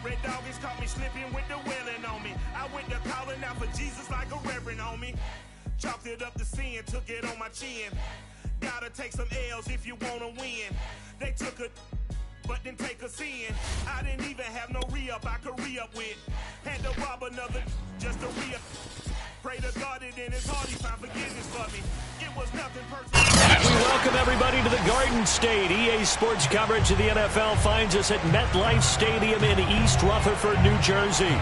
Red Doggies caught me slipping with the wailing on me. I went to calling out for Jesus like a reverend on me. Chalked it up to sin, took it on my chin. Gotta take some L's if you wanna win. They took a but didn't take us in. I didn't even have no re-up I could re-up with. Had to rob another just to re-up. Pray to God that in his heart he found forgiveness for me. It was nothing personal. We welcome everybody to the Garden State. EA Sports coverage of the NFL finds us at MetLife Stadium in East Rutherford, New Jersey.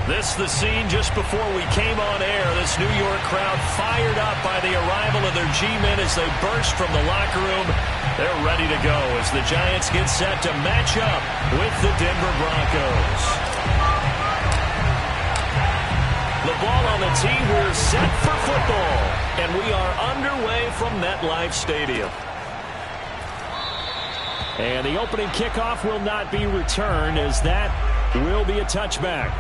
This the scene just before we came on air. This New York crowd fired up by the arrival of their G-men as they burst from the locker room. They're ready to go as the Giants get set to match up with the Denver Broncos. The ball on the tee. We're set for football. And we are underway from MetLife Stadium. And the opening kickoff will not be returned as that will be a touchback.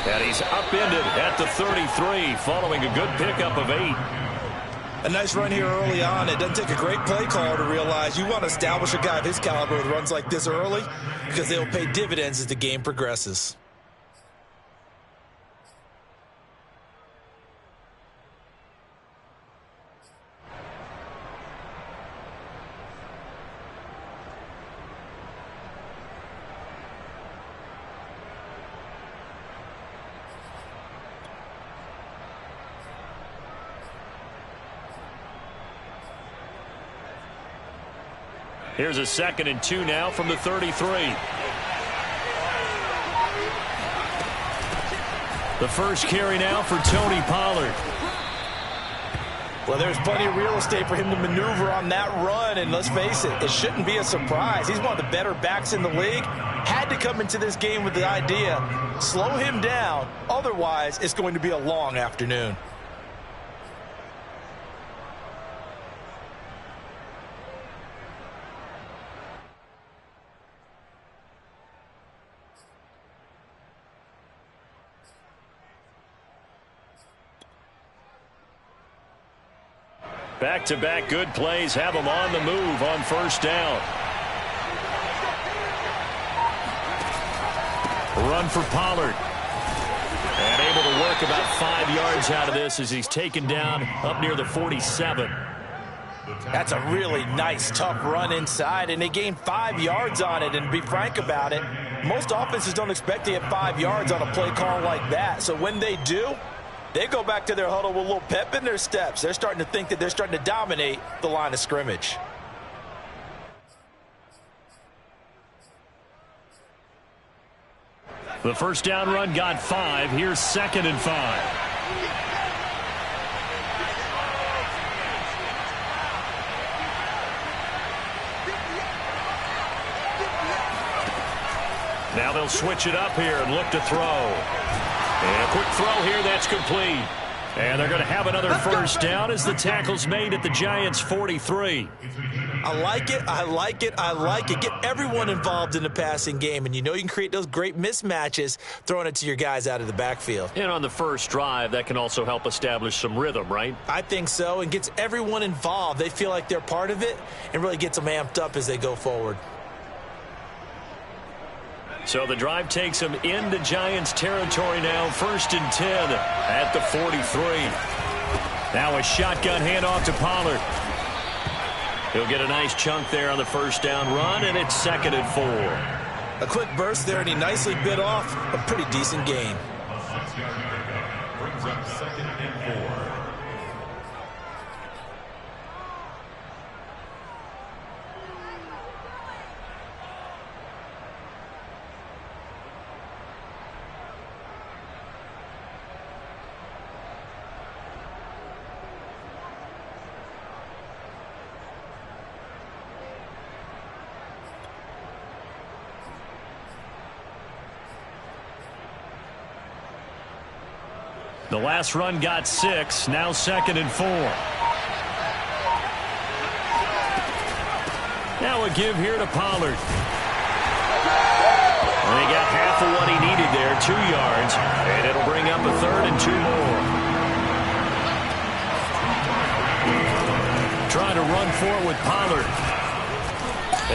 And he's upended at the 33 following a good pickup of 8. A nice run here early on. It doesn't take a great play caller to realize you want to establish a guy of his caliber with runs like this early because they'll pay dividends as the game progresses. Here's a 2nd and 2 now from the 33. The first carry now for Tony Pollard. Well, there's plenty of real estate for him to maneuver on that run, and let's face it, it shouldn't be a surprise. He's one of the better backs in the league. Had to come into this game with the idea, slow him down, otherwise it's going to be a long afternoon. Back-to-back good plays have him on the move on first down. Run for Pollard. And able to work about 5 yards out of this as he's taken down up near the 47. That's a really nice, tough run inside, and they gained 5 yards on it. And to be frank about it, most offenses don't expect to get 5 yards on a play call like that. So when they do, they go back to their huddle with a little pep in their steps. They're starting to think that they're starting to dominate the line of scrimmage. The first down run got 5. Here's 2nd and 5. Now they'll switch it up here and look to throw. And a quick throw here, that's complete. And they're going to have another first down as the tackle's made at the Giants' 43. I like it, I like it, I like it. Get everyone involved in the passing game, and you know you can create those great mismatches throwing it to your guys out of the backfield. And on the first drive, that can also help establish some rhythm, right? I think so, and gets everyone involved. They feel like they're part of it and really gets them amped up as they go forward. So the drive takes them into Giants territory now. 1st and 10 at the 43. Now a shotgun handoff to Pollard. He'll get a nice chunk there on the first down run, and it's 2nd and 4. A quick burst there, and he nicely bit off a pretty decent gain. Brings up 2nd and 4. The last run got 6. Now 2nd and 4. Now a give here to Pollard. And he got half of what he needed there, 2 yards. And it'll bring up a 3rd and 2 more. Trying to run for it with Pollard.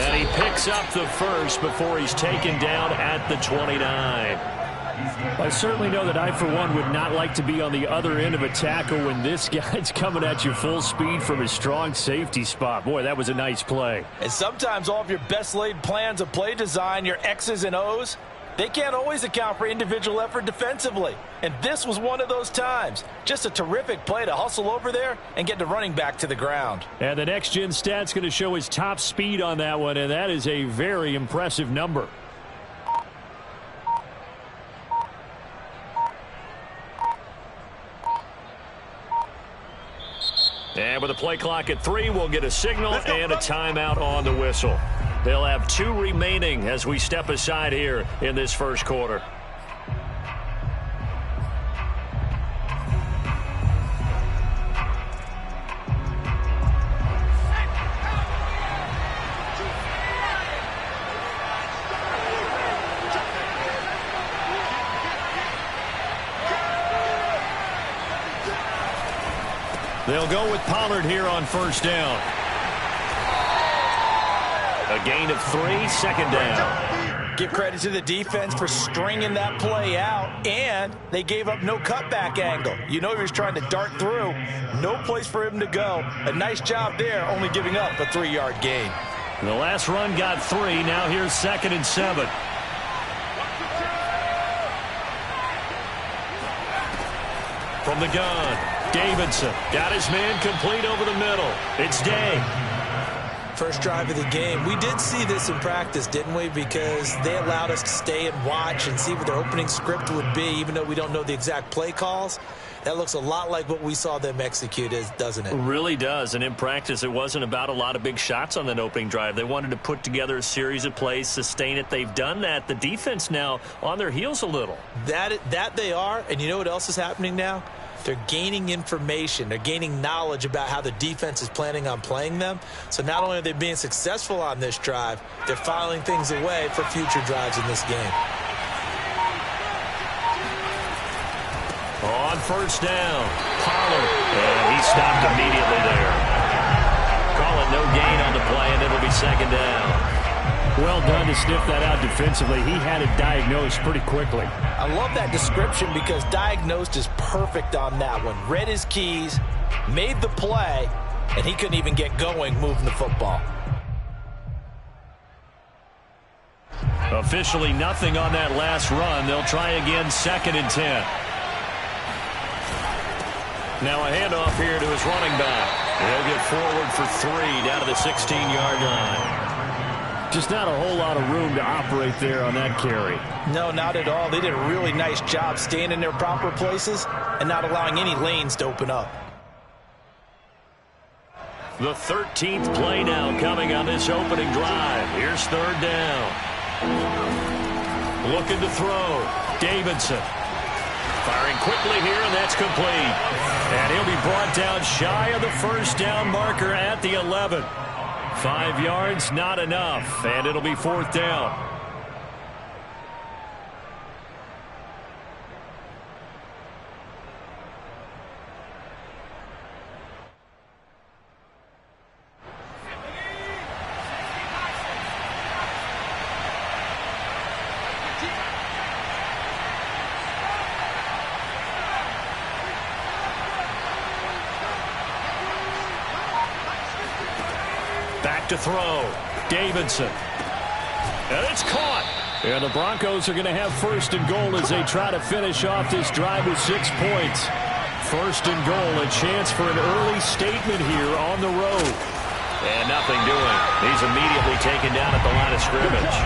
And he picks up the first before he's taken down at the 29. I certainly know that I, for one, would not like to be on the other end of a tackle when this guy's coming at you full speed from his strong safety spot. Boy, that was a nice play. And sometimes all of your best laid plans of play design, your X's and O's, they can't always account for individual effort defensively. And this was one of those times. Just a terrific play to hustle over there and get the running back to the ground. And the next-gen stat's going to show his top speed on that one, and that is a very impressive number. And with a play clock at 3, we'll get a signal and a timeout on the whistle. They'll have 2 remaining as we step aside here in this first quarter. They'll go with Pollard here on first down. A gain of 3, 2nd down. Give credit to the defense for stringing that play out, and they gave up no cutback angle. You know he was trying to dart through. No place for him to go. A nice job there, only giving up a 3-yard gain. The last run got 3. Now here's 2nd and 7. From the gun, Davidson got his man complete over the middle. It's Day. First drive of the game. We did see this in practice, didn't we? Because they allowed us to stay and watch and see what their opening script would be, even though we don't know the exact play calls. That looks a lot like what we saw them execute, doesn't it? It really does. And in practice, it wasn't about a lot of big shots on that opening drive. They wanted to put together a series of plays, sustain it. They've done that. The defense now on their heels a little. That they are. And you know what else is happening now? They're gaining information. They're gaining knowledge about how the defense is planning on playing them. So not only are they being successful on this drive, they're filing things away for future drives in this game. On first down, Pollard. And he stopped immediately there. Call it no gain on the play, and it'll be 2nd down. Well done to sniff that out defensively. He had it diagnosed pretty quickly. I love that description because diagnosed is perfect on that one. Read his keys, made the play, and he couldn't even get going moving the football. Officially nothing on that last run. They'll try again 2nd and 10. Now a handoff here to his running back. He'll get forward for 3 down to the 16-yard line. Just not a whole lot of room to operate there on that carry. No, not at all. They did a really nice job staying in their proper places and not allowing any lanes to open up. The 13th play now coming on this opening drive. Here's 3rd down. Looking to throw. Davidson. Firing quickly here, and that's complete. And he'll be brought down shy of the first down marker at the 11. 5 yards, not enough, and it'll be 4th down. Back to throw. Davidson. And it's caught. And the Broncos are going to have 1st and goal as they try to finish off this drive with 6 points. 1st and goal, a chance for an early statement here on the road. And nothing doing. He's immediately taken down at the line of scrimmage.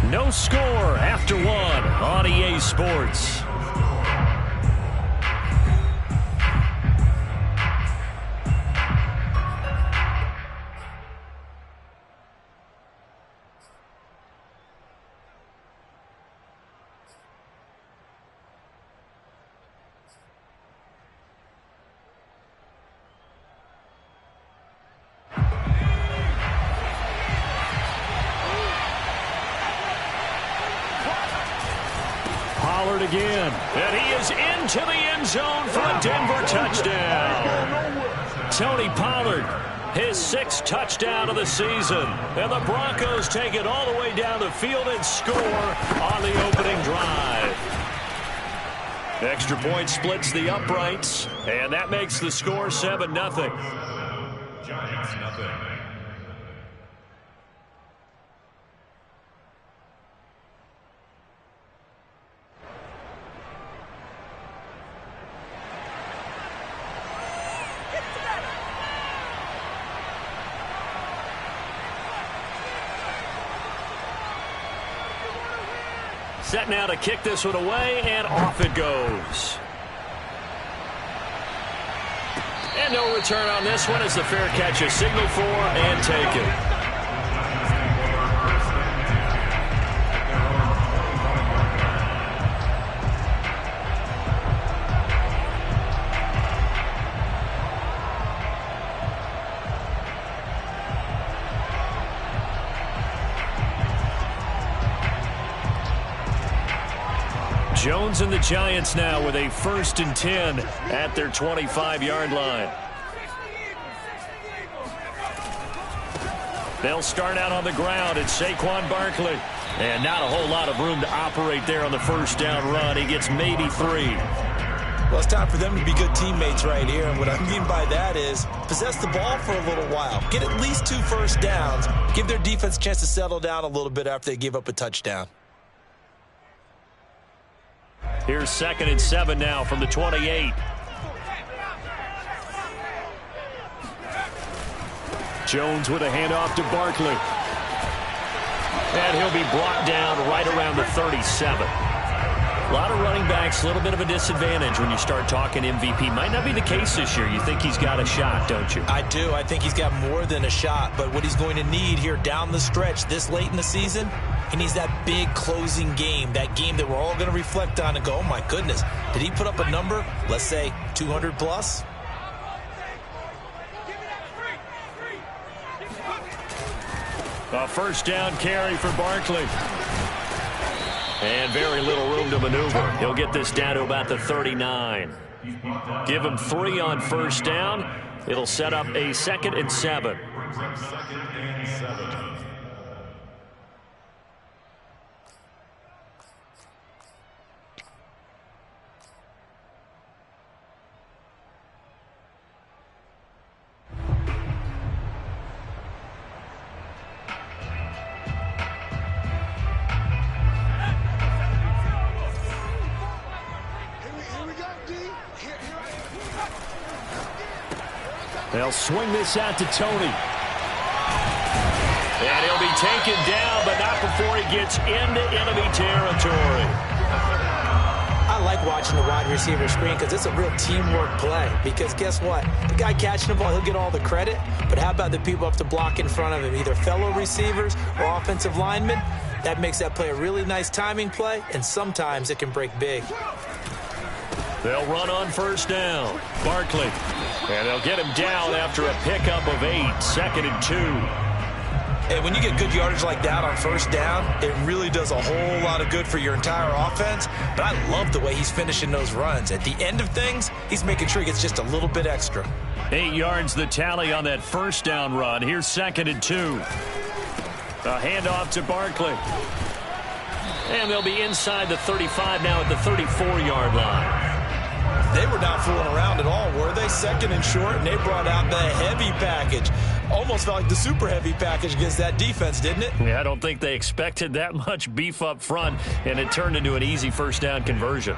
No score after one on EA Sports. Again, and he is into the end zone for a Denver touchdown. Tony Pollard, his 6th touchdown of the season, and the Broncos take it all the way down the field and score on the opening drive. Extra point splits the uprights, and that makes the score 7-0. Giants nothing. Set now to kick this one away, and off it goes. And no return on this one as the fair catch is signaled for and taken. Jones and the Giants now with a 1st and 10 at their 25-yard line. They'll start out on the ground. It's Saquon Barkley. And not a whole lot of room to operate there on the first down run. He gets maybe 3. Well, it's time for them to be good teammates right here. And what I mean by that is possess the ball for a little while. Get at least 2 first downs. Give their defense a chance to settle down a little bit after they give up a touchdown. Here's 2nd and 7 now from the 28. Jones with a handoff to Barkley. And he'll be brought down right around the 37. A lot of running backs, a little bit of a disadvantage when you start talking MVP. Might not be the case this year. You think he's got a shot, don't you? I do. I think he's got more than a shot. But what he's going to need here down the stretch this late in the season, he needs that big closing game, that game that we're all going to reflect on and go, oh, my goodness, did he put up a number, let's say 200 plus? A first down carry for Barkley. And very little room to maneuver. He'll get this down to about the 39. Give him 3 on first down. It'll set up a 2nd and 7. They'll swing this out to Tony. And he'll be taken down, but not before he gets into enemy territory. I like watching the wide receiver screen because it's a real teamwork play. Because guess what? The guy catching the ball, he'll get all the credit. But how about the people up to block in front of him, either fellow receivers or offensive linemen? That makes that play a really nice timing play, and sometimes it can break big. They'll run on first down. Barkley. And they'll get him down after a pickup of 8, 2nd and 2. And when you get good yardage like that on first down, it really does a whole lot of good for your entire offense. But I love the way he's finishing those runs. At the end of things, he's making sure he gets just a little bit extra. 8 yards the tally on that first down run. Here's 2nd and 2. A handoff to Barkley. And they'll be inside the 35 now at the 34-yard line. They were not fooling around at all, were they? 2nd and short, and they brought out the heavy package. Almost felt like the super heavy package against that defense, didn't it? Yeah, I don't think they expected that much beef up front, and it turned into an easy first down conversion.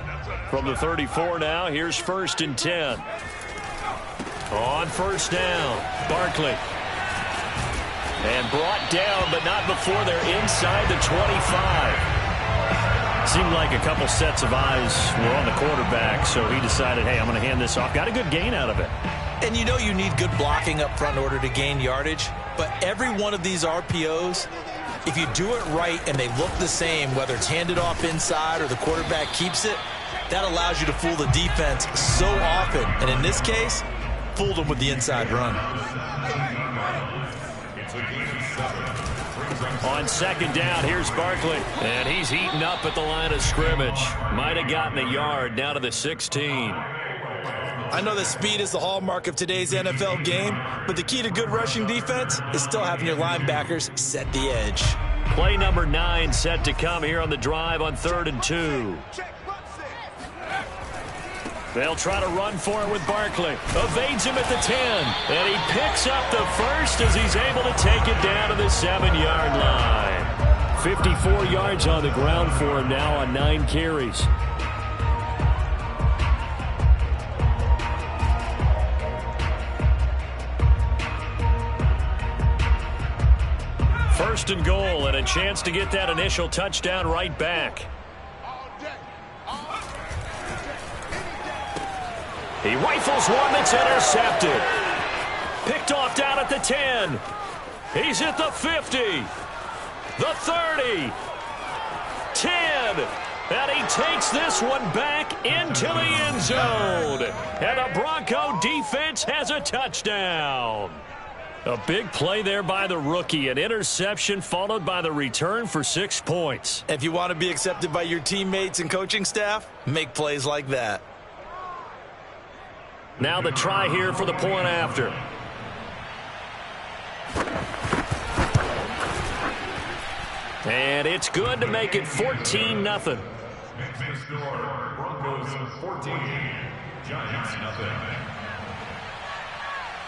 From the 34 now, here's 1st and 10. On first down, Barkley. And brought down, but not before they're inside the 25. Seemed like a couple sets of eyes were on the quarterback, so he decided, hey, I'm going to hand this off. Got a good gain out of it. And you know you need good blocking up front in order to gain yardage, but every one of these RPOs, if you do it right and they look the same, whether it's handed off inside or the quarterback keeps it, that allows you to fool the defense so often. And in this case, fooled them with the inside run. On second down, here's Barkley. And he's heating up at the line of scrimmage. Might have gotten a yard down to the 16. I know that speed is the hallmark of today's NFL game, but the key to good rushing defense is still having your linebackers set the edge. Play number 9 set to come here on the drive on 3rd and 2. They'll try to run for it with Barkley. Evades him at the 10. And he picks up the first as he's able to take it down to the 7-yard line. 54 yards on the ground for him now on 9 carries. First and goal, and a chance to get that initial touchdown right back. He rifles one that's intercepted. Picked off down at the 10. He's at the 50. The 30. 10. And he takes this one back into the end zone. And the Bronco defense has a touchdown. A big play there by the rookie. An interception followed by the return for 6 points. If you want to be accepted by your teammates and coaching staff, make plays like that. Now the try here for the point after. And it's good to make it 14-0. Next score, Broncos 14, Giants 0.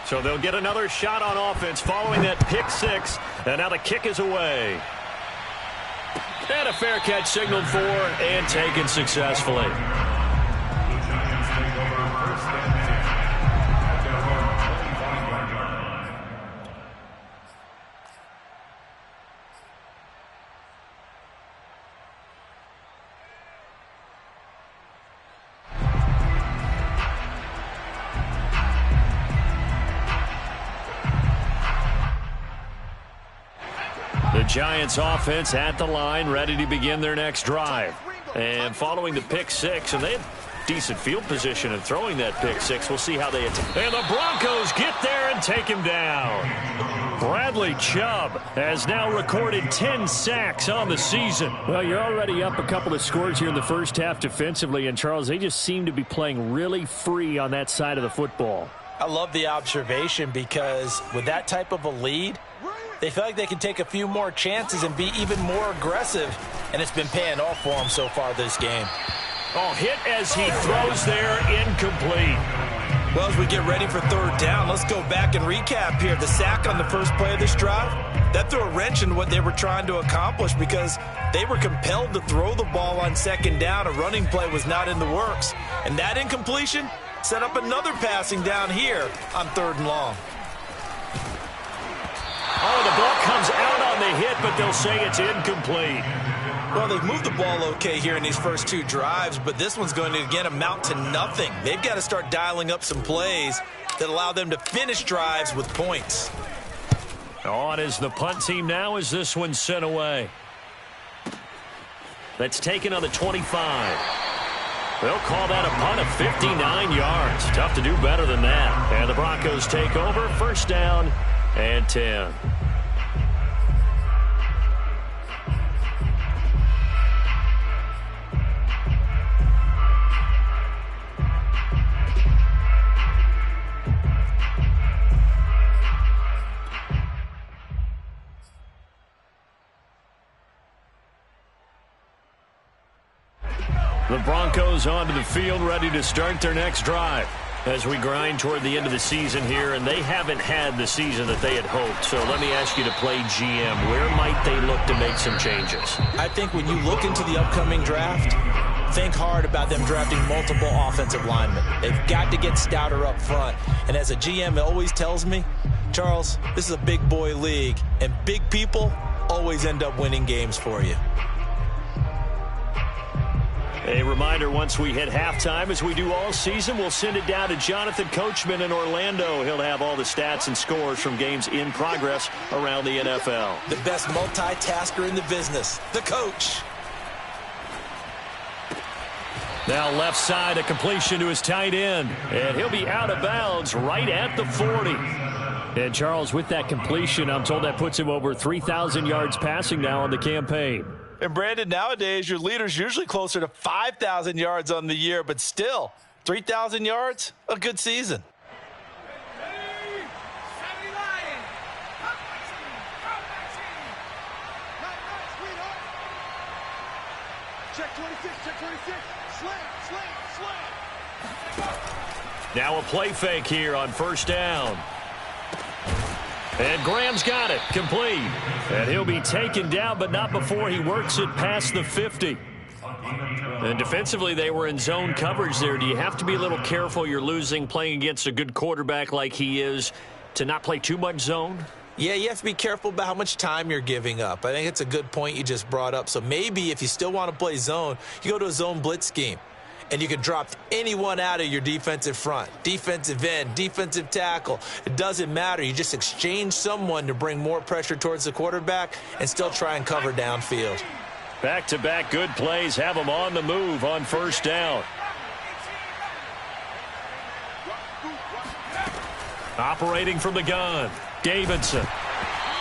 So they'll get another shot on offense following that pick 6. And now the kick is away. And a fair catch signaled for and taken successfully. The Giants offense at the line, ready to begin their next drive. And following the pick 6, and they had decent field position in throwing that pick 6. We'll see how they attack. And the Broncos get there and take him down. Bradley Chubb has now recorded 10 sacks on the season. Well, you're already up a couple of scores here in the first half defensively, and Charles, they just seem to be playing really free on that side of the football. I love the observation because with that type of a lead, they feel like they can take a few more chances and be even more aggressive, and it's been paying off for them so far this game. Oh, hit as he throws there, incomplete. Well, as we get ready for 3rd down, let's go back and recap here. The sack on the first play of this drive, that threw a wrench in what they were trying to accomplish because they were compelled to throw the ball on 2nd down. A running play was not in the works, and that incompletion set up another passing down here on 3rd and long. Oh, the ball comes out on the hit, but they'll say it's incomplete. Well, they've moved the ball okay here in these first 2 drives, but this one's going to, again, amount to nothing. They've got to start dialing up some plays that allow them to finish drives with points. On is the punt team now as this one's sent away. That's taken on the 25. They'll call that a punt of 59 yards. Tough to do better than that. And the Broncos take over, 1st down and 10. The Broncos onto the field, ready to start their next drive as we grind toward the end of the season here, and they haven't had the season that they had hoped. So let me ask you to play GM. Where might they look to make some changes? I think when you look into the upcoming draft, think hard about them drafting multiple offensive linemen. They've got to get stouter up front. And as a GM, it always tells me, Charles, this is a big boy league, and big people always end up winning games for you. A reminder, once we hit halftime, as we do all season, we'll send it down to Jonathan Coachman in Orlando. He'll have all the stats and scores from games in progress around the NFL. The best multitasker in the business, the coach. Now left side, a completion to his tight end. And he'll be out of bounds right at the 40. And Charles, with that completion, I'm told that puts him over 3,000 yards passing now on the campaign. And Brandon, nowadays your leader's usually closer to 5,000 yards on the year, but still, 3,000 yards, a good season. Check 26, check 26. Slam. Now a play fake here on first down. And Graham's got it, complete. And he'll be taken down, but not before he works it past the 50. And defensively, they were in zone coverage there. Do you have to be a little careful? You're losing playing against a good quarterback like he is to not play too much zone? Yeah, you have to be careful about how much time you're giving up. I think it's a good point you just brought up. So maybe if you still want to play zone, you go to a zone blitz scheme. And you can drop anyone out of your defensive front, defensive end, defensive tackle. It doesn't matter. You just exchange someone to bring more pressure towards the quarterback and still try and cover downfield. Back-to-back good plays have them on the move on first down. Operating from the gun, Davidson.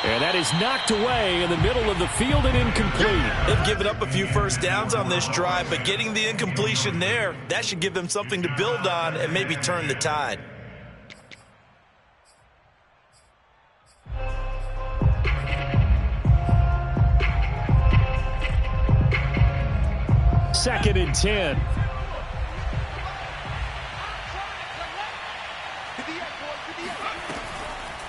And that is knocked away in the middle of the field and incomplete. They've given up a few first downs on this drive, but getting the incompletion there, that should give them something to build on and maybe turn the tide. Second and 10.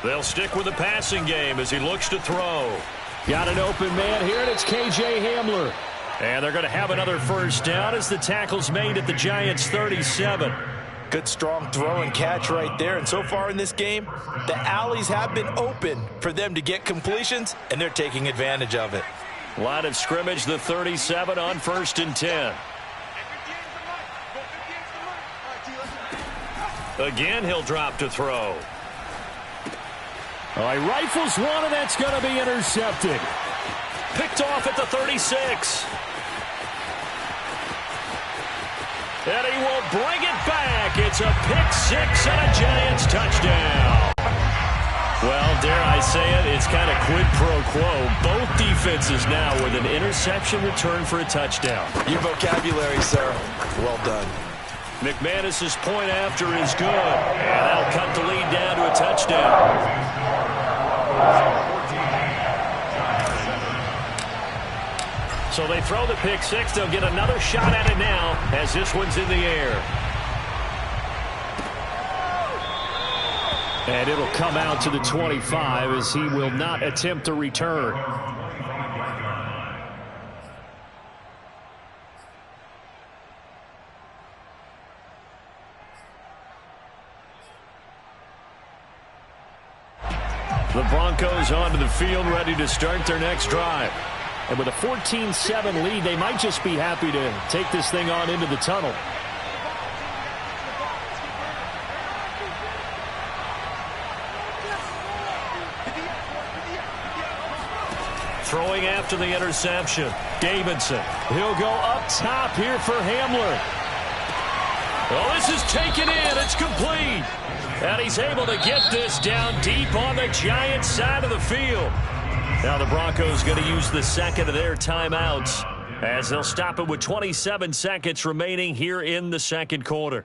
They'll stick with the passing game as he looks to throw. Got an open man here, and it's K.J. Hamler. And they're going to have another first down as the tackle's made at the Giants' 37. Good, strong throw and catch right there. And so far in this game, the alleys have been open for them to get completions, and they're taking advantage of it. Line of scrimmage, the 37 on first and 10. Again, he'll drop to throw. All right, rifles one, and that's going to be intercepted. Picked off at the 36. And he will bring it back. It's a pick six and a Giants touchdown. Well, dare I say it, it's kind of quid pro quo. Both defenses now with an interception return for a touchdown. Your vocabulary, sir. Well done. McManus's point after is good. And that'll cut the lead down to a touchdown. So they throw the pick six. They'll get another shot at it now as this one's in the air. And it'll come out to the 25 as he will not attempt to return. The Broncos onto the field, ready to start their next drive. And with a 14-7 lead, they might just be happy to take this thing on into the tunnel. Throwing after the interception, Davidson. He'll go up top here for Hamler. Oh, this is taken in. It's complete. And he's able to get this down deep on the Giants side of the field. Now the Broncos going to use the second of their timeouts as they'll stop it with 27 seconds remaining here in the second quarter.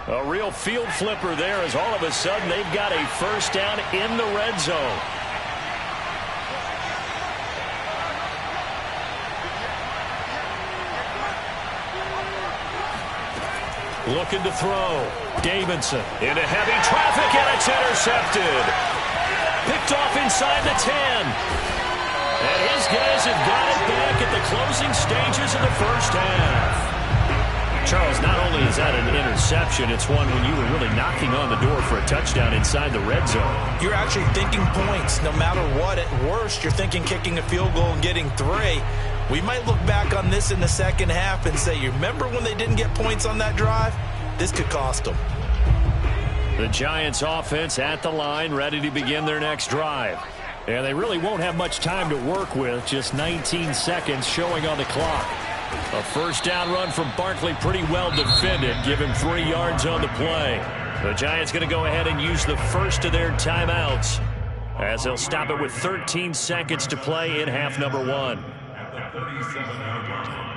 A real field flipper there as all of a sudden they've got a first down in the red zone. Looking to throw. Davidson into heavy traffic, and it's intercepted. Picked off inside the 10. And his guys have got it back at the closing stages of the first half. Charles, not only is that an interception, it's one when you were really knocking on the door for a touchdown inside the red zone. You're actually thinking points. No matter what, at worst, you're thinking kicking a field goal and getting 3. We might look back on this in the second half and say, you remember when they didn't get points on that drive? This could cost them. The Giants offense at the line, ready to begin their next drive. And they really won't have much time to work with, just 19 seconds showing on the clock. A first down run from Barkley, pretty well defended. Give him 3 yards on the play. The Giants going to go ahead and use the first of their timeouts as they'll stop it with 13 seconds to play in half number 1. At the 37-yard line.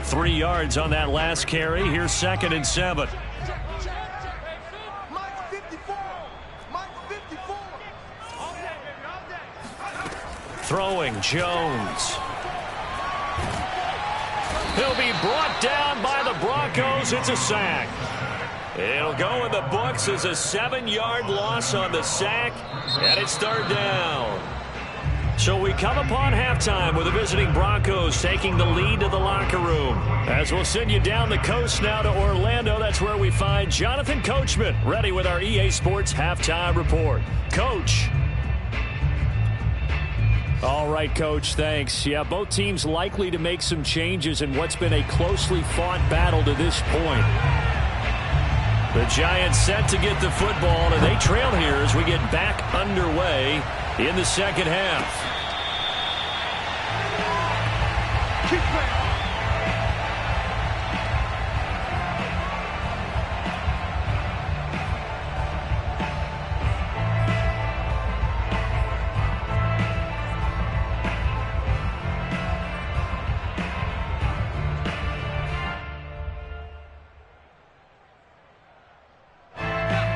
3 yards on that last carry. Here's 2nd and 7. Throwing Jones. He'll be brought down by the Broncos. It's a sack. It'll go in the books as a 7-yard loss on the sack, and it's 3rd down. So we come upon halftime with the visiting Broncos taking the lead to the locker room. As we'll send you down the coast now to Orlando, that's where we find Jonathan Coachman ready with our EA Sports halftime report. Coach. All right, Coach, thanks. Yeah, both teams likely to make some changes in what's been a closely fought battle to this point. The Giants set to get the football, and they trail here as we get back underway in the second half.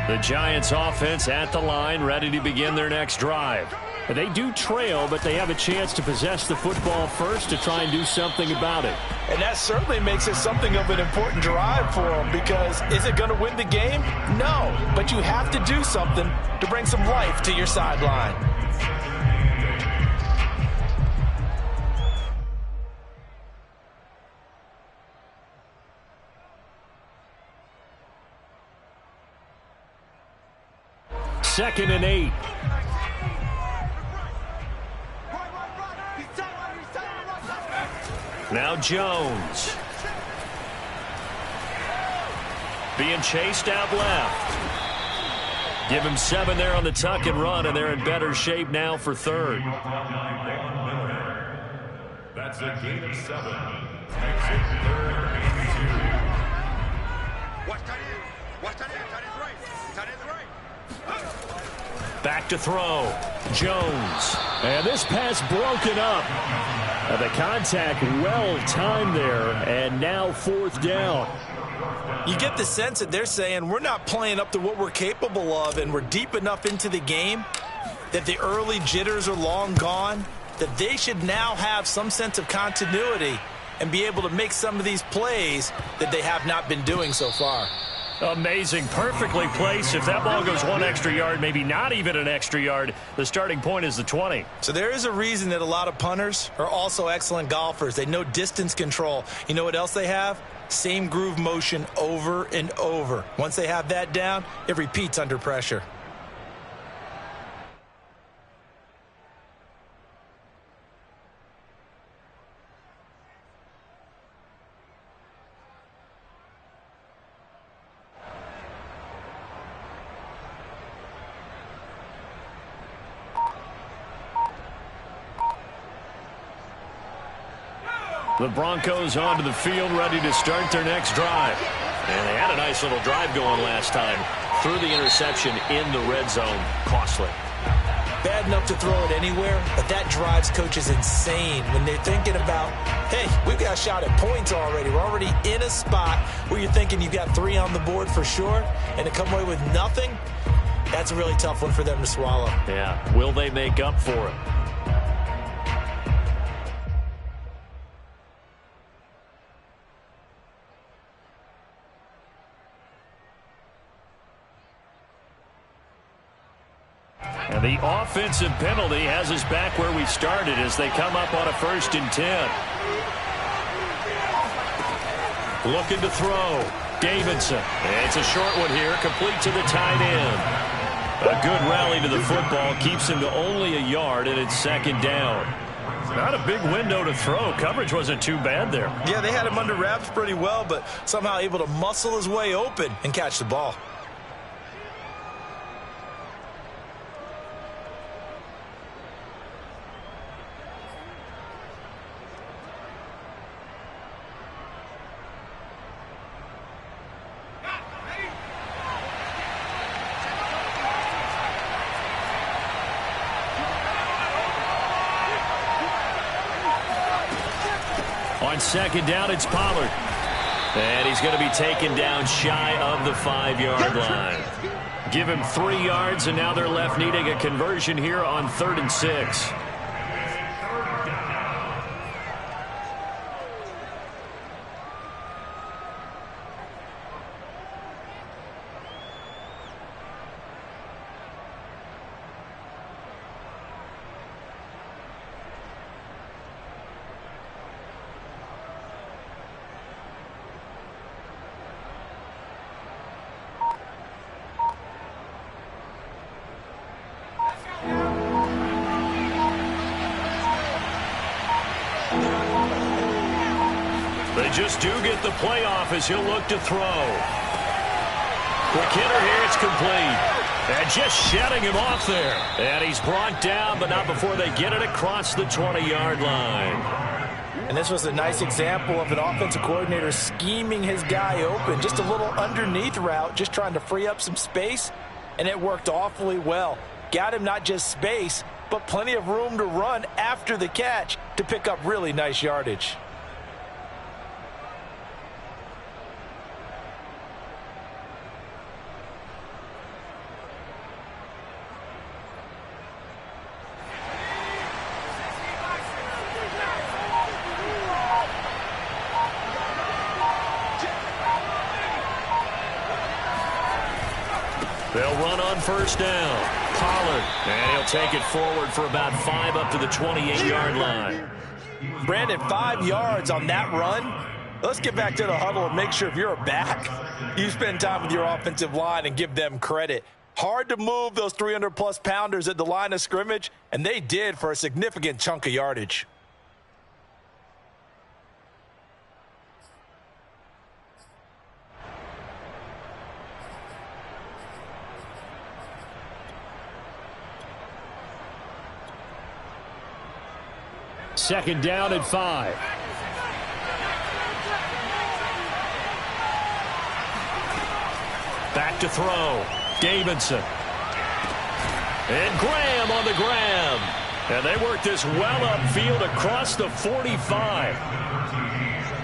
The Giants offense at the line, ready to begin their next drive. They do trail, but they have a chance to possess the football first to try and do something about it. And that certainly makes it something of an important drive for them, because is it going to win the game? No, but you have to do something to bring some life to your sideline. Second and 8. Now Jones. Being chased out left. Give him 7 there on the tuck and run, and they're in better shape now for 3rd. That's a gain of 7. Exit 3rd and 2. Watch tight end. Watch tight end. Tight end's right. Tight end's right. Back to throw. Jones. And this pass broken up. The contact well timed there, and now 4th down. You get the sense that they're saying we're not playing up to what we're capable of, and we're deep enough into the game that the early jitters are long gone, that they should now have some sense of continuity and be able to make some of these plays that they have not been doing so far. Amazing. Perfectly placed. If that ball goes 1 extra yard, maybe not even an extra yard, the starting point is the 20. So there is a reason that a lot of punters are also excellent golfers. They know distance control. You know what else they have? Same groove motion over and over. Once they have that down, it repeats under pressure. The Broncos onto the field, ready to start their next drive. And they had a nice little drive going last time. Threw the interception in the red zone. Costly. Bad enough to throw it anywhere, but that drives coaches insane when they're thinking about, hey, we've got a shot at points already. We're already in a spot where you're thinking you've got 3 on the board for sure, and to come away with nothing, that's a really tough one for them to swallow. Yeah. Will they make up for it? The offensive penalty has us back where we started as they come up on a 1st and 10. Looking to throw. Davidson. It's a short one here, complete to the tight end. A good rally to the football keeps him to only a yard, and it's 2nd down. Not a big window to throw. Coverage wasn't too bad there. Yeah, they had him under wraps pretty well, but somehow able to muscle his way open and catch the ball. On 2nd down, it's Pollard. And he's going to be taken down shy of the 5-yard line. Give him 3 yards, and now they're left needing a conversion here on 3rd and 6. They just do get the playoff as he'll look to throw. Quick hitter here, it's complete. And just shedding him off there. And he's brought down, but not before they get it across the 20-yard line. And this was a nice example of an offensive coordinator scheming his guy open. Just a little underneath route, just trying to free up some space. And it worked awfully well. Got him not just space, but plenty of room to run after the catch to pick up really nice yardage. They'll run on 1st down. Pollard, and he'll take it forward for about 5 up to the 28-yard line. Brandon, 5 yards on that run. Let's get back to the huddle and make sure if you're a back, you spend time with your offensive line and give them credit. Hard to move those 300-plus pounders at the line of scrimmage, and they did for a significant chunk of yardage. Second down at 5. Back to throw. Davidson. And Graham on the grab. And they work this well upfield across the 45.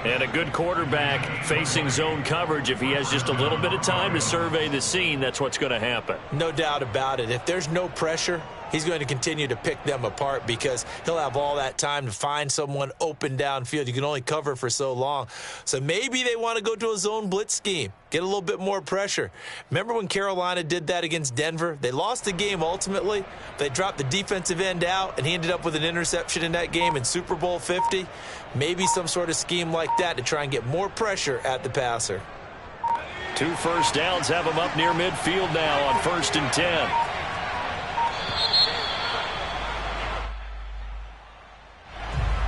And a good quarterback facing zone coverage. If he has just a little bit of time to survey the scene, that's what's going to happen. No doubt about it. If there's no pressure, he's going to continue to pick them apart because he'll have all that time to find someone open downfield. You can only cover for so long. So maybe they want to go to a zone blitz scheme, get a little bit more pressure. Remember when Carolina did that against Denver? They lost the game ultimately. They dropped the defensive end out, and he ended up with an interception in that game in Super Bowl 50. Maybe some sort of scheme like that to try and get more pressure at the passer. 2 first downs have him up near midfield now on 1st and 10.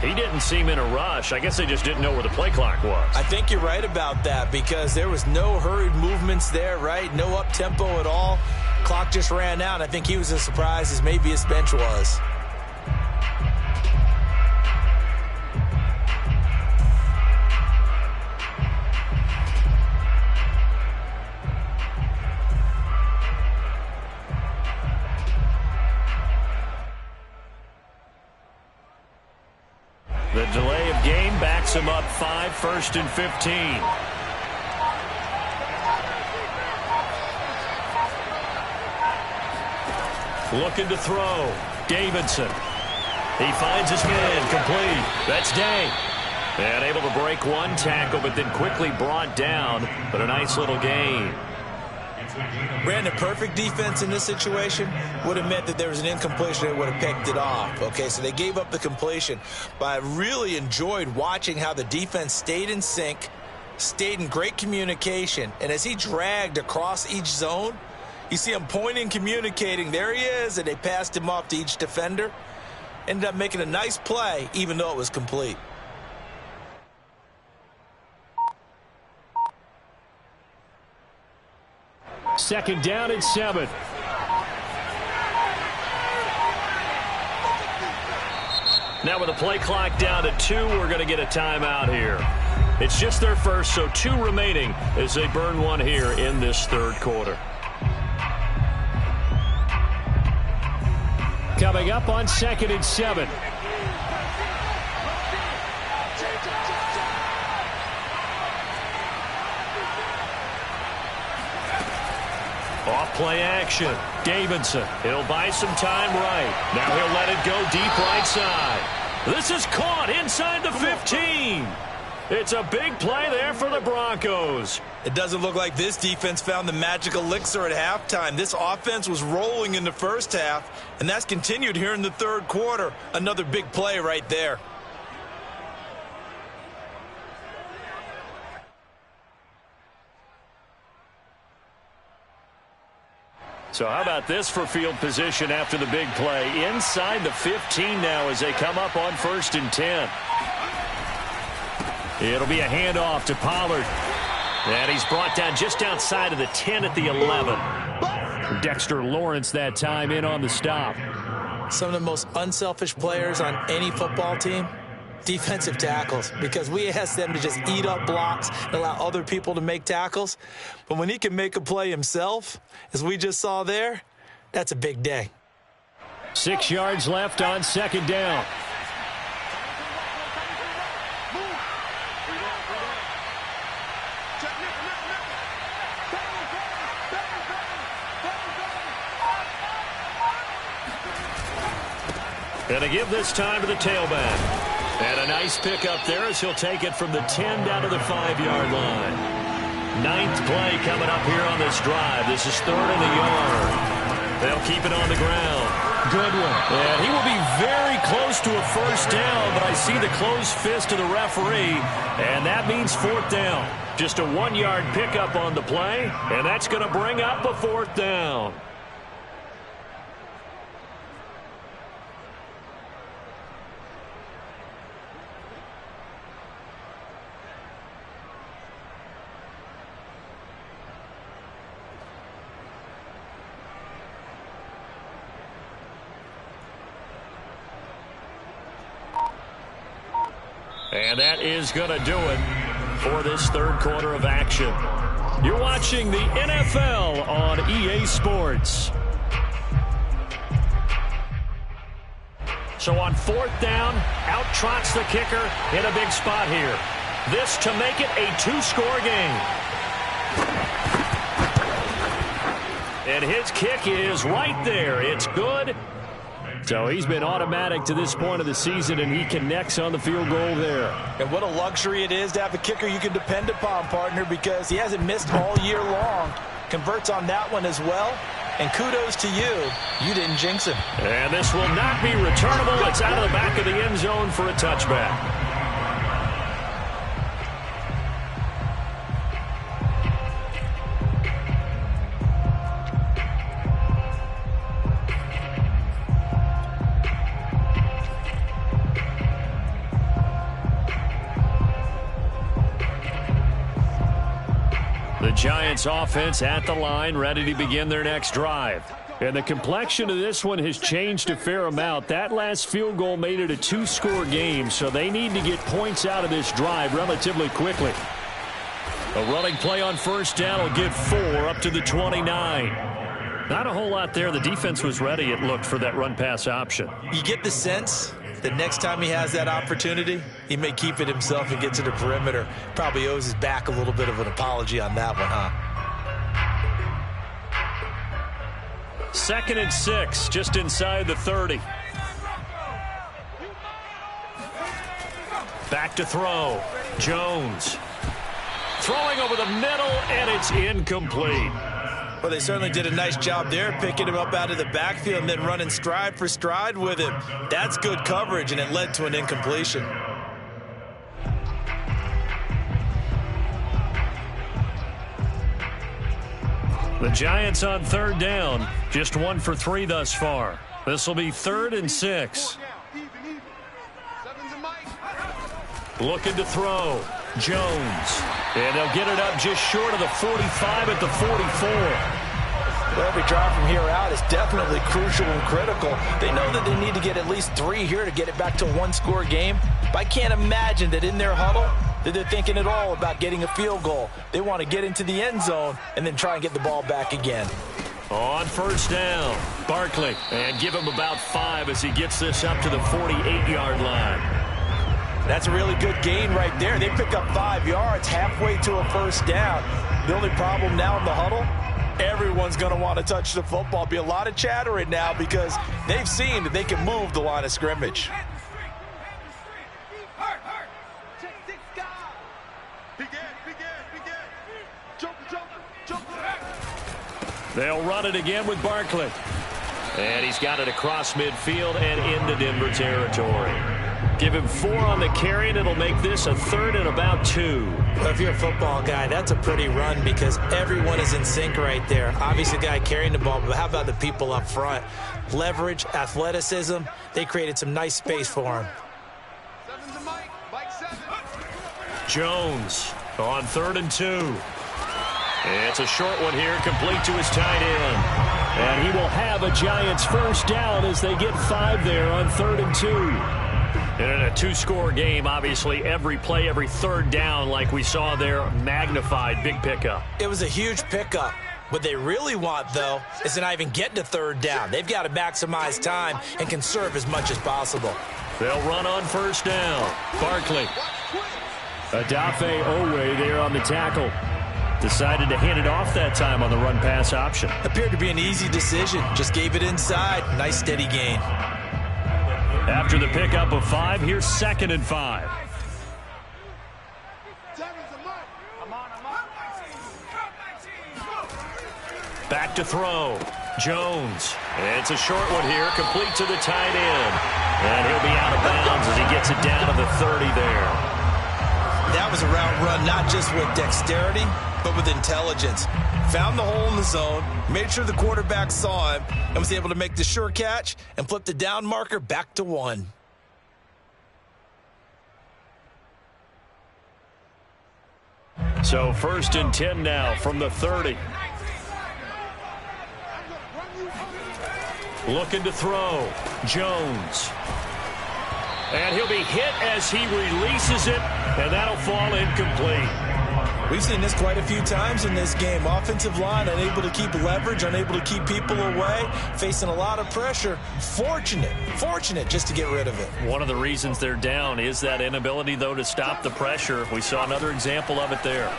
He didn't seem in a rush. I guess they just didn't know where the play clock was. I think you're right about that because there was no hurried movements there, right? No up-tempo at all. Clock just ran out. I think he was as surprised as maybe his bench was. The delay of game backs him up 5, 1st and 15. Looking to throw. Davidson. He finds his man. Complete. That's Day. And able to break one tackle, but then quickly brought down. But a nice little gain. Brandon, perfect defense in this situation would have meant that there was an incompletion that would have picked it off. Okay, so they gave up the completion. But I really enjoyed watching how the defense stayed in sync, stayed in great communication, and as he dragged across each zone, you see him pointing, communicating. There he is, and they passed him off to each defender. Ended up making a nice play, even though it was complete. Second down and 7. Now with the play clock down to 2, we're going to get a timeout here. It's just their first, so 2 remaining as they burn one here in this third quarter. Coming up on 2nd and 7. Off play action. Davidson. He'll buy some time right. Now he'll let it go deep right side. This is caught inside the 15. It's a big play there for the Broncos. It doesn't look like this defense found the magic elixir at halftime. This offense was rolling in the first half, and that's continued here in the third quarter. Another big play right there. So how about this for field position after the big play? Inside the 15 now as they come up on 1st and 10. It'll be a handoff to Pollard. And he's brought down just outside of the 10 at the 11. Dexter Lawrence that time in on the stop. Some of the most unselfish players on any football team, defensive tackles, because we ask them to just eat up blocks and allow other people to make tackles. But when he can make a play himself, as we just saw there, that's a big day. 6 yards left on 2nd down. And to give this time to the tailback. And a nice pickup there as he'll take it from the 10 down to the 5-yard line. 9th play coming up here on this drive. This is 3rd and a yard. They'll keep it on the ground. Good one. And he will be very close to a first down, but I see the closed fist of the referee, and that means 4th down. Just a 1-yard pickup on the play, and that's going to bring up a 4th down. And that is going to do it for this third quarter of action. You're watching the NFL on EA Sports. So on 4th down, out trots the kicker in a big spot here. This to make it a 2-score game. And his kick is right there. It's good. So he's been automatic to this point of the season, and he connects on the field goal there. And what a luxury it is to have a kicker you can depend upon, partner, because he hasn't missed all year long. Converts on that one as well. And kudos to you. You didn't jinx him. And this will not be returnable. It's out of the back of the end zone for a touchback. The Giants offense at the line, ready to begin their next drive. And the complexion of this one has changed a fair amount. That last field goal made it a 2-score game, so they need to get points out of this drive relatively quickly. A running play on 1st down will get 4 up to the 29. Not a whole lot there. The defense was ready, it looked, for that run-pass option. You get the sense that next time he has that opportunity, he may keep it himself and get to the perimeter. Probably owes his back a little bit of an apology on that one, huh? 2nd and 6, just inside the 30. Back to throw. Jones. Throwing over the middle, and it's incomplete. Well, they certainly did a nice job there, picking him up out of the backfield and then running stride for stride with him. That's good coverage, and it led to an incompletion. The Giants on third down, just 1 for 3 thus far. This will be 3rd and 6. Looking to throw. Jones. And they'll get it up just short of the 45 at the 44. Well, every drive from here out is definitely crucial and critical. They know that they need to get at least 3 here to get it back to a one-score game. But I can't imagine that in their huddle that they're thinking at all about getting a field goal. They want to get into the end zone and then try and get the ball back again. On first down, Barkley. And give him about 5 as he gets this up to the 48-yard line. That's a really good gain right there. They pick up 5 yards halfway to a first down. The only problem now in the huddle, everyone's going to want to touch the football. Be a lot of chattering now because they've seen that they can move the line of scrimmage. They'll run it again with Barkley. And he's got it across midfield and into Denver territory. Give him 4 on the carry, and it'll make this a 3rd and about 2. Well, if you're a football guy, that's a pretty run because everyone is in sync right there. Obviously, the guy carrying the ball, but how about the people up front? Leverage, athleticism, they created some nice space for him. Jones on 3rd and 2. It's a short one here, complete to his tight end. And he will have a Giants first down as they get 5 there on 3rd and 2. And in a 2-score game, obviously, every play, every 3rd down, like we saw there, magnified, big pickup. It was a huge pickup. What they really want, though, is to not even get to 3rd down. They've got to maximize time and conserve as much as possible. They'll run on first down. Barkley. Adafe Owe there on the tackle. Decided to hand it off that time on the run-pass option. Appeared to be an easy decision. Just gave it inside. Nice steady gain. After the pickup of 5, here's 2nd and 5. Back to throw. Jones. It's a short one here, complete to the tight end. And he'll be out of bounds as he gets it down to the 30 there. That was a route run not just with dexterity, but with intelligence. Found the hole in the zone, made sure the quarterback saw him, and was able to make the sure catch and flip the down marker back to 1. So 1st and 10 now from the 30. Looking to throw. Jones. And he'll be hit as he releases it, and that'll fall incomplete. We've seen this quite a few times in this game. Offensive line unable to keep leverage, unable to keep people away, facing a lot of pressure. Fortunate just to get rid of it. One of the reasons they're down is that inability, though, to stop the pressure. We saw another example of it there.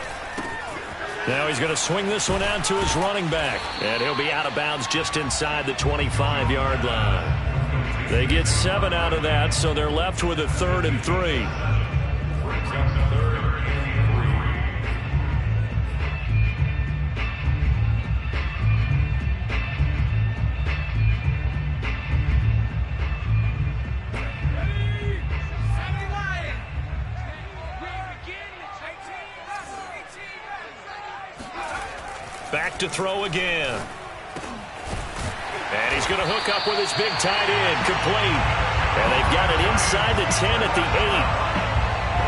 Now he's going to swing this one out to his running back, and he'll be out of bounds just inside the 25-yard line. They get 7 out of that, so they're left with a 3rd and 3. Back to throw again. And he's going to hook up with his big tight end, complete. And they've got it inside the 10 at the 8.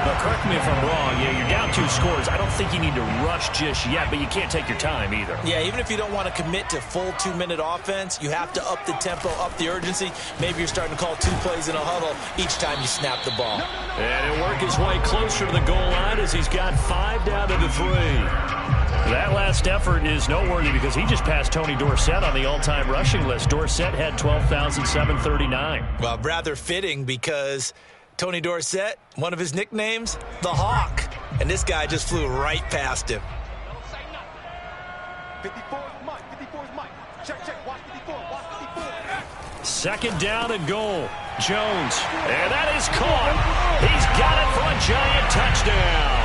Now, correct me if I'm wrong. Yeah, you're down 2 scores. I don't think you need to rush just yet, but you can't take your time either. Yeah, even if you don't want to commit to full 2-minute offense, you have to up the tempo, up the urgency. Maybe you're starting to call 2 plays in a huddle each time you snap the ball. And he'll work his way closer to the goal line as he's got 5 down to the 3. That last effort is noteworthy because he just passed Tony Dorsett on the all-time rushing list. Dorsett had 12,739. Well, rather fitting because Tony Dorsett, one of his nicknames, the Hawk. And this guy just flew right past him. 54 is Mike. 54 is Mike. Check. Watch 54. Watch 54. 2nd down and goal. Jones. And that is caught. He's got it for a Giant touchdown.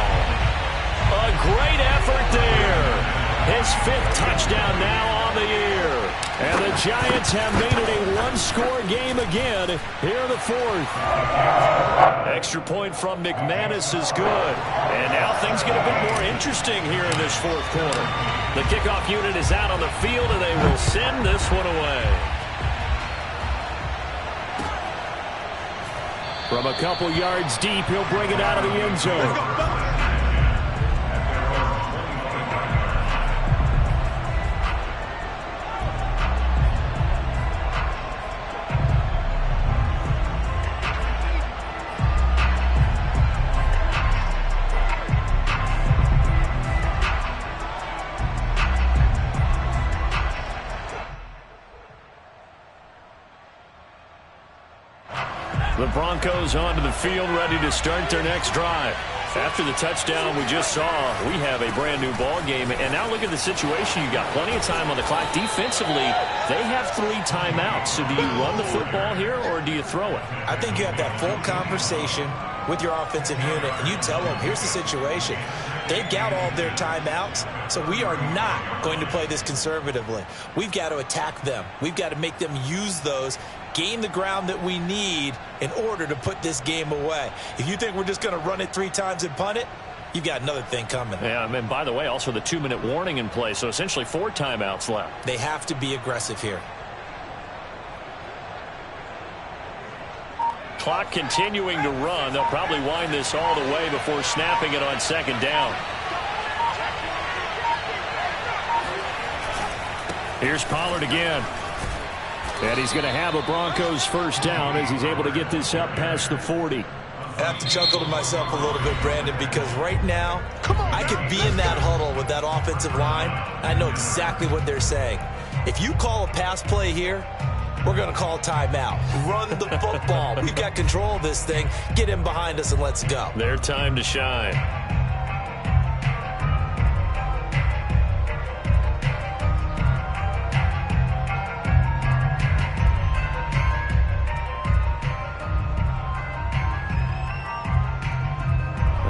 A great effort there. His 5th touchdown now the Giants have made it a one-score game again here in the fourth. Extra point from McManus is good. And now things get a bit more interesting here in this fourth quarter. The kickoff unit is out on the field, and they will send this one away. From a couple yards deep, he'll bring it out of the end zone. The Broncos onto the field, ready to start their next drive. After the touchdown we just saw, we have a brand new ball game. And now look at the situation. You got plenty of time on the clock. Defensively, they have 3 timeouts. So do you run the football here or do you throw it? I think you have that full conversation with your offensive unit, and you tell them, here's the situation. They've got all their timeouts, so we are not going to play this conservatively. We've got to attack them. We've got to make them use those, gain the ground that we need in order to put this game away. If you think we're just going to run it 3 times and punt it, you've got another thing coming. Yeah, and by the way, also the 2-minute warning in play, so essentially 4 timeouts left. They have to be aggressive here. Clock continuing to run. They'll probably wind this all the way before snapping it on second down. Here's Pollard again. And he's going to have a Broncos first down as he's able to get this up past the 40. I have to chuckle to myself a little bit, Brandon, because right now I could be in that huddle with that offensive line. I know exactly what they're saying. If you call a pass play here, we're going to call timeout. Run the football. We've got control of this thing. Get him behind us and let's go. Their time to shine.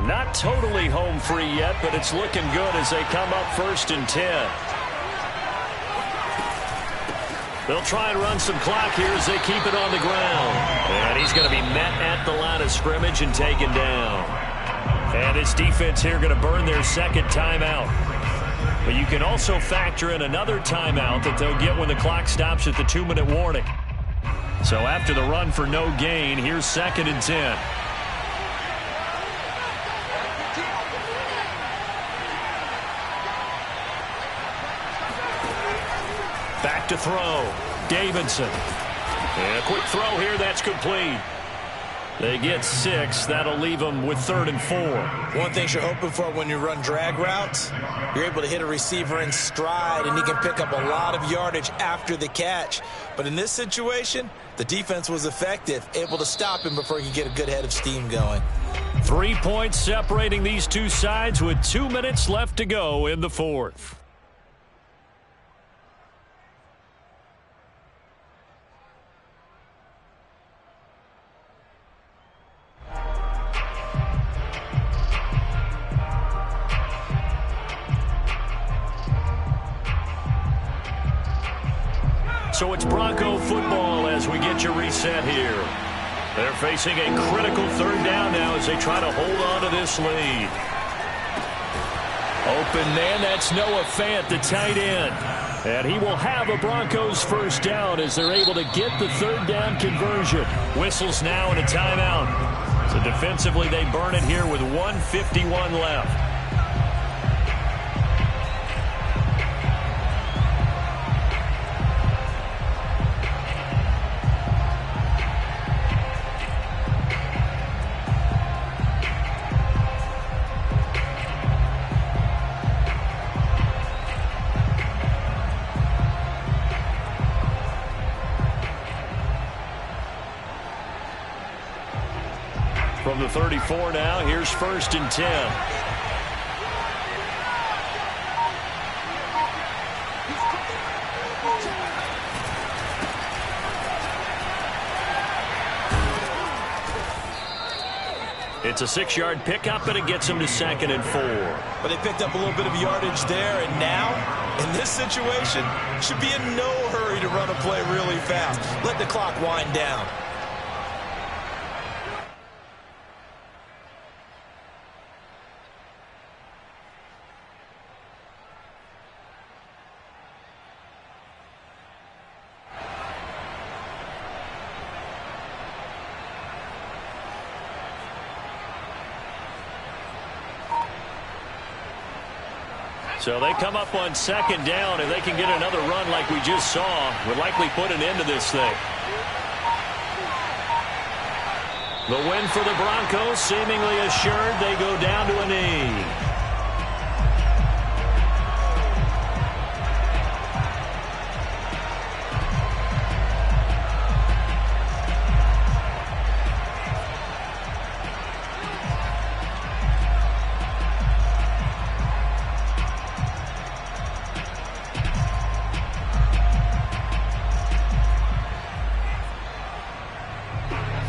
Not totally home free yet, but it's looking good as they come up 1st and 10. They'll try and run some clock here as they keep it on the ground. And he's going to be met at the line of scrimmage and taken down. And this defense here going to burn their second timeout. But you can also factor in another timeout that they'll get when the clock stops at the 2-minute warning. So after the run for no gain, here's 2nd and 10. Back to throw. Davidson. And a quick throw here. That's complete. They get 6. That'll leave them with 3rd and 4. One thing you're hoping for when you run drag routes, you're able to hit a receiver in stride, and he can pick up a lot of yardage after the catch. But in this situation, the defense was effective, able to stop him before he could get a good head of steam going. 3 points separating these two sides with 2 minutes left to go in the fourth. So it's Bronco football as we get you reset here. They're facing a critical 3rd down now as they try to hold on to this lead. Open man, that's Noah Fant, the tight end. And he will have a Broncos first down as they're able to get the 3rd down conversion. Whistles now and a timeout. So defensively they burn it here with 1:51 left. From the 34 now, here's 1st and 10. It's a 6-yard pickup, and it gets them to 2nd and 4. But they picked up a little bit of yardage there, and now, in this situation, should be in no hurry to run a play really fast. Let the clock wind down. So they come up on 2nd down, and they can get another run like we just saw. Would likely put an end to this thing. The win for the Broncos, seemingly assured. They go down to a knee.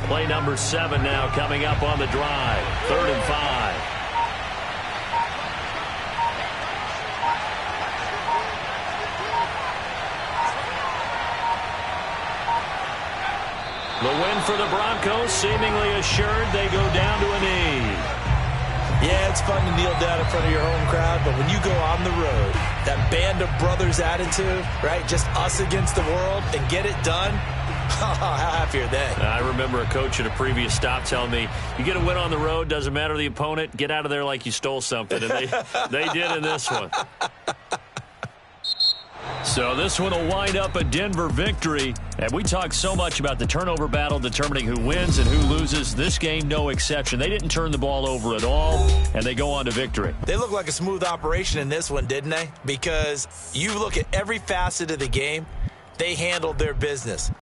Play number 7 now coming up on the drive. 3rd and 5. The win for the Broncos, seemingly assured. They go down to a knee. Yeah, it's fun to kneel down in front of your home crowd, but when you go on the road, that band of brothers attitude, right, just us against the world, and get it done, how happy are they? I remember a coach at a previous stop telling me, you get a win on the road, doesn't matter the opponent, get out of there like you stole something. And they did in this one. So this one will wind up a Denver victory. And we talk so much about the turnover battle determining who wins and who loses. This game, no exception. They didn't turn the ball over at all, and they go on to victory. They look like a smooth operation in this one, didn't they? Because you look at every facet of the game, they handled their business.